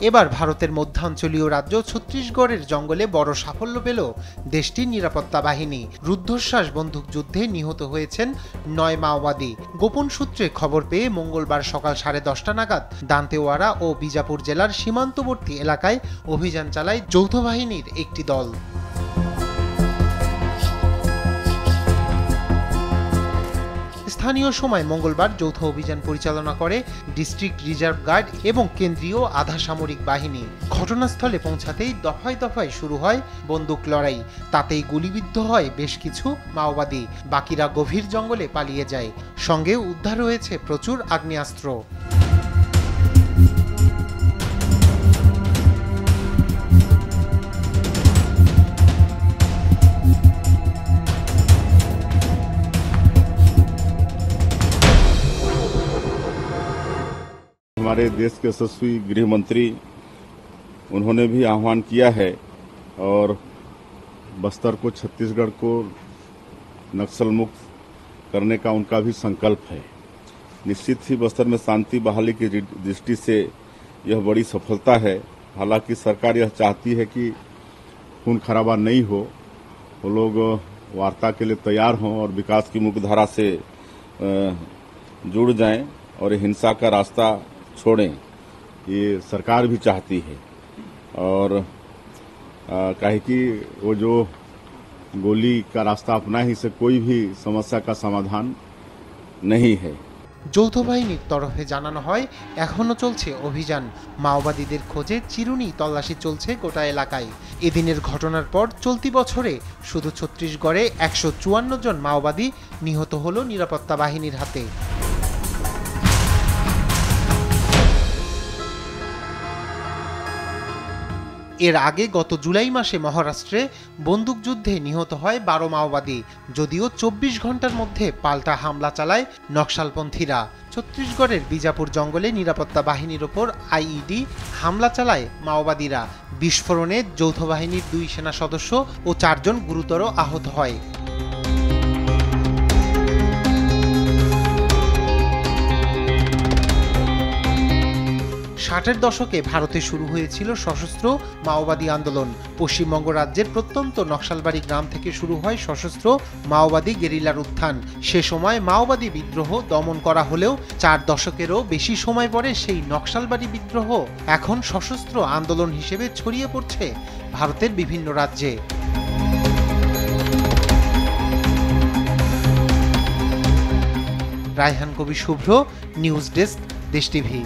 এবার ভারতের মধ্যাঞ্চলীয় রাজ্য ছত্তিশগড়ের জঙ্গলে বড় সাফল্য পেল দেশটির নিরাপত্তা বাহিনী। রুদ্ধশ্বাস বন্দুকযুদ্ধে নিহত হয়েছেন ৯ মাওবাদী। গোপন সূত্রে খবর পেয়ে মঙ্গলবার সকাল 10:30 নাগাদ দান্তেওয়াড়া ও বিজাপুর জেলার সীমান্তবর্তী এলাকায় অভিযান চালায় যৌথ বাহিনীর একটি দল। স্থানীয় সময় মঙ্গলবার যৌথ অভিযান পরিচালনা করে ডিস্ট্রিক্ট রিজার্ভ গার্ড এবং কেন্দ্রীয় আধা সামরিক বাহিনী। ঘটনাস্থলে পৌঁছাতেই দফায় দফায় শুরু হয় বন্দুক লড়াই। তাতেই গুলিবিদ্ধ হয় বেশ কিছু মাওবাদী। বাকিরা গভীর জঙ্গলে পালিয়ে যায়। সঙ্গে উদ্ধার হয়েছে প্রচুর আগ্নেয়াস্ত্র। हमारे देश के यशस्वी गृह मंत्री उन्होंने भी आह्वान किया है और बस्तर को, छत्तीसगढ़ को नक्सल मुक्त करने का उनका भी संकल्प है। निश्चित ही बस्तर में शांति बहाली की दृष्टि से यह बड़ी सफलता है। हालांकि सरकार यह चाहती है कि खून खराबा नहीं हो, वो लोग वार्ता के लिए तैयार हों और विकास की मुख्यधारा से जुड़ जाएं और हिंसा का रास्ता छोड़ें, ये सरकार भी चाहती है। और काहे कि वो जो गोली का रास्ता अपना ही से कोई भी समस्या का समाधान नहीं है। যৌথ বাহিনীর তরফে জানানো হয়, এখনো চলছে অভিযান। মাওবাদীদের খোঁজে চিরুনি তল্লাশি চলছে গোটা এলাকায়। এদিনের ঘটনার পর চলতি বছরে শুধু ছত্তিশগড়ে 154 জন মাওবাদী নিহত হলো নিরাপত্তা বাহিনীর হাতে। এর আগে গত জুলাই মাসে মহারাষ্ট্রে বন্দুকযুদ্ধে নিহত হয় 12 মাওবাদী। যদিও 24 ঘন্টার মধ্যে পাল্টা হামলা চালায় নকশালপন্থীরা। ছত্তিশগড়ের বিজাপুর জঙ্গলে নিরাপত্তা বাহিনীর ওপর আইইডি হামলা চালায় মাওবাদীরা। বিস্ফোরণে যৌথ বাহিনীর 2 সেনা সদস্য ও 4 জন গুরুতর আহত হয়। 60-এর দশকে ভারতে শুরু হয়েছিল সশস্ত্র মাওবাদী আন্দোলন। পশ্চিমবঙ্গ রাজ্যের প্রত্যন্ত নকশালবাড়ি গ্রাম থেকে শুরু হয় সশস্ত্র মাওবাদী গেরিলার উত্থান। সে সময় মাওবাদী বিদ্রোহ দমন করা হলেও 4 দশকেরও বেশি সময় পরে সেই নকশালবাড়ি বিদ্রোহ এখন সশস্ত্র আন্দোলন হিসেবে ছড়িয়ে পড়ছে ভারতের বিভিন্ন রাজ্যে। রায়হান কবি শুভ্র, নিউজ ডেস্ক, দেশ টিভি।